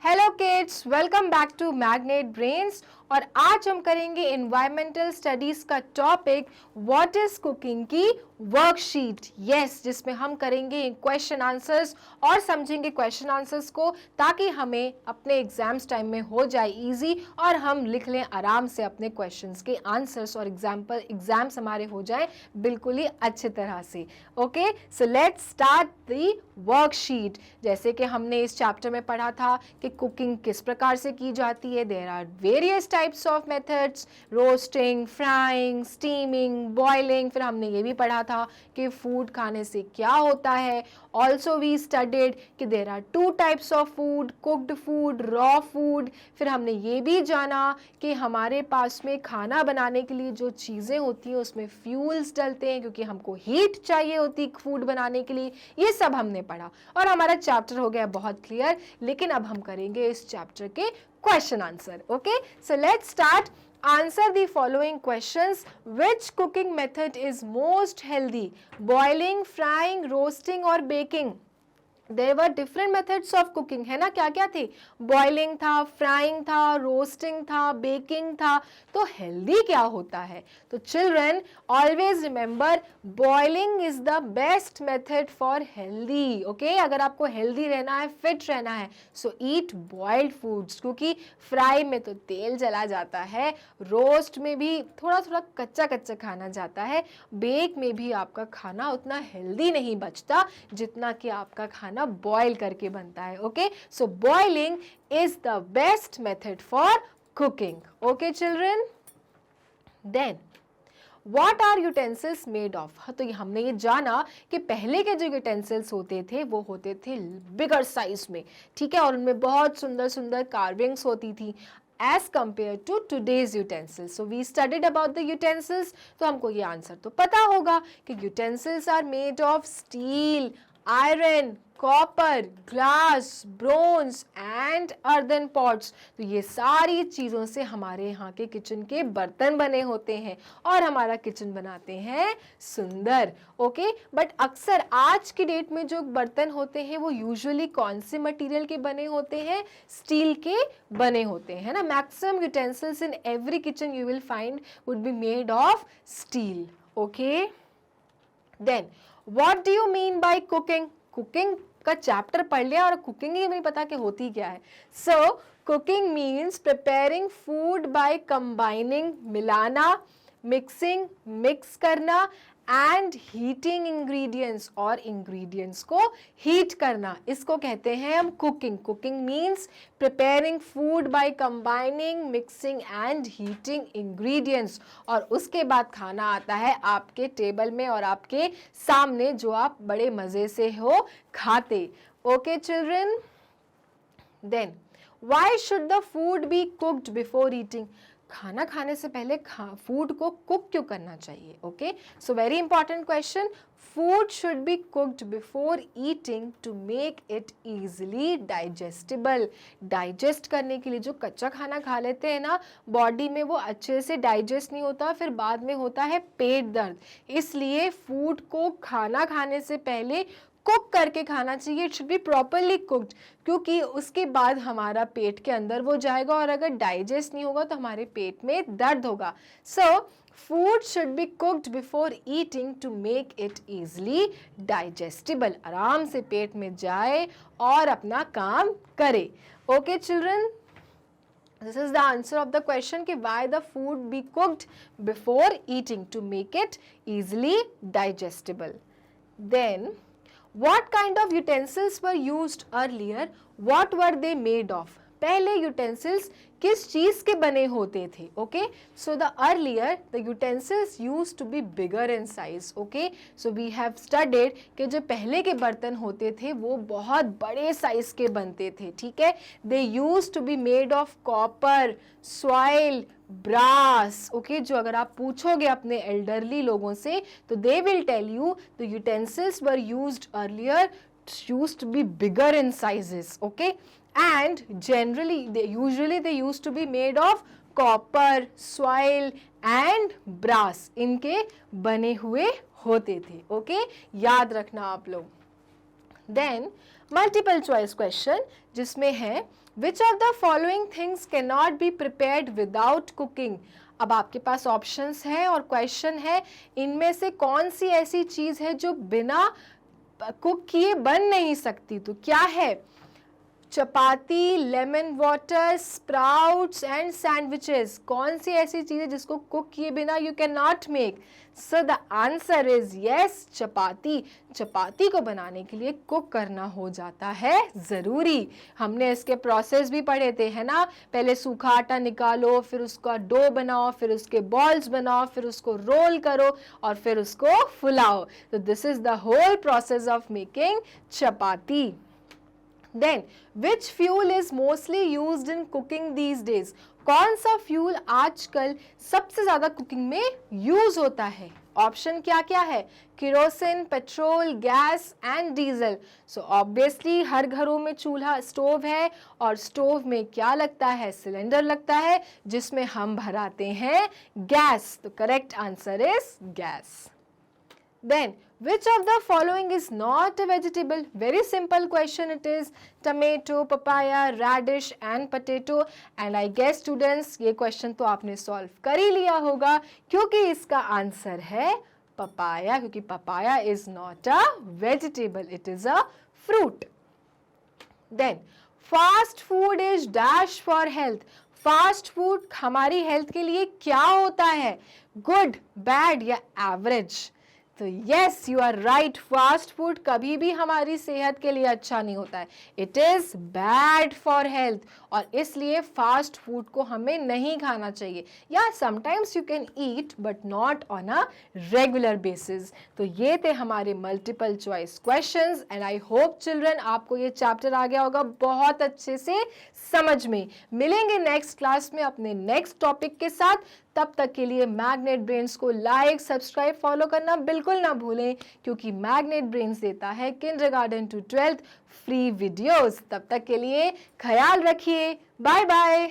Hello kids, welcome back to magnet brains. और आज हम करेंगे एनवायरमेंटल स्टडीज का टॉपिक व्हाट इज कुकिंग की वर्कशीट। यस, जिसमें हम करेंगे क्वेश्चन आंसर्स और समझेंगे क्वेश्चन आंसर्स को, ताकि हमें अपने एग्जाम्स टाइम में हो जाए इजी और हम लिख लें आराम से अपने क्वेश्चंस के आंसर्स और एग्जाम्स हमारे हो जाए बिल्कुल ही अच्छी तरह से। Okay, so let's start the worksheet. जैसे कि हमने इस चैप्टर में पढ़ा था कि कुकिंग किस प्रकार से की जाती है। There are various types of methods, roasting, frying, steaming, boiling. फिर हमने ये भी पढ़ा था कि फूड खाने से क्या होता है। ऑल्सो वी स्टडीड कि there are two types of food, cooked food, raw food. फिर हमने ये भी जाना कि हमारे पास में खाना बनाने के लिए जो चीज़ें होती हैं उसमें फ्यूल्स डलते हैं, क्योंकि हमको हीट चाहिए होती फूड बनाने के लिए। ये सब हमने पढ़ा और हमारा चैप्टर हो गया बहुत क्लियर। लेकिन अब हम करेंगे इस चैप्टर के question answer. Okay, so let's start. Answer the following questions. Which cooking method is most healthy? Boiling, frying, roasting or baking? There were different methods of cooking, है ना। क्या क्या थे? बॉइलिंग था, फ्राइंग था, रोस्टिंग था, baking था। तो हेल्दी क्या होता है? तो children always remember boiling is the best method for healthy. Okay, अगर आपको हेल्दी रहना है, फिट रहना है, सो ईट बॉइल्ड फूड्स, क्योंकि फ्राई में तो तेल चला जाता है, रोस्ट में भी थोड़ा थोड़ा कच्चा कच्चा खाना जाता है, बेक में भी आपका खाना उतना हेल्दी नहीं बचता जितना कि आपका खाना बॉयल करके बनता है। Okay, so boiling is the best method for cooking. Okay children, then What are utensils made of? तो हमने ये जाना कि पहले के जो यूटेंसिल्स होते थे वो होते थे बिगर साइज में, ठीक है, और उनमें बहुत सुंदर सुंदर कार्विंग्स होती थी as compared to today's utensils. So we studied about the utensils. तो हमको ये आंसर तो पता होगा कि utensils are made of steel, iron, copper, glass, bronze and earthen pots. तो ये सारी चीज़ों से हमारे यहाँ के किचन के बर्तन बने होते हैं और हमारा किचन बनाते हैं सुंदर। ओके, बट अक्सर आज की डेट में जो बर्तन होते हैं वो यूजुअली कौन से मटेरियल के बने होते हैं? स्टील के बने होते हैं ना। Maximum utensils in every kitchen you will find would be made of steel. Okay, then what do you mean by cooking? Cooking का चैप्टर पढ़ लिया और कुकिंग ही नहीं पता कि होती क्या है। So cooking means preparing food by combining, मिलाना, मिक्सिंग, मिक्स करना, एंड हीटिंग इंग्रेडिएंट्स, और इंग्रेडिएंट्स को हीट करना, इसको कहते हैं हम cooking. Cooking means preparing food by combining, mixing and heating ingredients. और उसके बाद खाना आता है आपके टेबल में और आपके सामने, जो आप बड़े मजे से हो खाते। Okay children, then why should the food be cooked before eating? खाना खाने से पहले फूड को कुक क्यों करना चाहिए? Okay, so very important question. Food should be cooked before eating to make it easily digestible. Digest करने के लिए, जो कच्चा खाना खा लेते हैं ना, बॉडी में वो अच्छे से डाइजेस्ट नहीं होता, फिर बाद में होता है पेट दर्द। इसलिए फूड को खाना खाने से पहले कुक करके खाना चाहिए। It should be properly cooked, क्योंकि उसके बाद हमारा पेट के अंदर वो जाएगा और अगर डाइजेस्ट नहीं होगा तो हमारे पेट में दर्द होगा। So food should be cooked before eating to make it easily digestible, आराम से पेट में जाए और अपना काम करे। Okay children, this is the answer of the question कि why the food be cooked before eating to make it easily digestible. Then what kind of utensils were used earlier? What were they made of? पहले utensils किस चीज के बने होते थे? Okay, so the earlier the utensils use to be bigger in size. Okay, so we have studied कि जो पहले के बर्तन होते थे वो बहुत बड़े साइज के बनते थे, ठीक है। They use to be made of copper, soil, brass. Okay, जो अगर आप पूछोगे अपने एल्डरली लोगों से तो they will tell you the utensils were used earlier used to be bigger in sizes. Okay, and usually they used to be made of copper, soil and brass. इनके बने हुए होते थे। ओके, याद रखना आप लोग। देन मल्टीपल चॉइस क्वेश्चन जिसमें है which of the following things can not be prepared without cooking. अब आपके पास ऑप्शंस हैं और क्वेश्चन है, इनमें से कौन सी ऐसी चीज है जो बिना कुक किए बन नहीं सकती। तो क्या है? Chapati, lemon water, sprouts and sandwiches. कौन सी ऐसी चीज है जिसको कुक किए बिना you can not make? So the answer is yes, chapati. Chapati को बनाने के लिए कुक करना हो जाता है जरूरी। हमने इसके प्रोसेस भी पढ़े थे, है ना? पहले सूखा आटा निकालो, फिर उसका डो बनाओ, फिर उसके बॉल्स बनाओ, फिर उसको रोल करो और फिर उसको फुलाओ। तो this is the whole process of making chapati. Then, which fuel is mostly used in cooking these days? कौन सा फ्यूल आजकल सबसे ज्यादा कुकिंग में यूज होता है? ऑप्शन क्या क्या है? Kerosene, petrol, gas and diesel. So obviously हर घरों में चूल्हा, स्टोव है और स्टोव में क्या लगता है? सिलेंडर लगता है जिसमें हम भराते हैं गैस। तो correct answer is gas. Then, which of the following is not a vegetable? Very simple question it is. Tomato, papaya, radish and potato. And I guess students ये question तो आपने solve कर ही लिया होगा क्योंकि इसका आंसर है papaya, क्योंकि papaya is not a vegetable, it is a fruit. Then, fast food is dash for health. Fast food हमारी हेल्थ के लिए क्या होता है? गुड, बैड या एवरेज? तो yes, you are right, fast food कभी भी हमारी सेहत के लिए अच्छा नहीं होता है। It is bad for health और इसलिए फास्ट फूड को हमें नहीं खाना चाहिए। या sometimes you can eat but not on a regular basis. तो ये थे हमारे multiple choice questions and I hope children आपको ये चैप्टर आ गया होगा बहुत अच्छे से समझ में। मिलेंगे नेक्स्ट क्लास में अपने नेक्स्ट टॉपिक के साथ। तब तक के लिए मैग्नेट ब्रेन्स को लाइक, सब्सक्राइब, फॉलो करना बिल्कुल ना भूलें क्योंकि मैग्नेट ब्रेन्स देता है kindergarten to 12th free videos. तब तक के लिए ख्याल रखिए। Bye bye.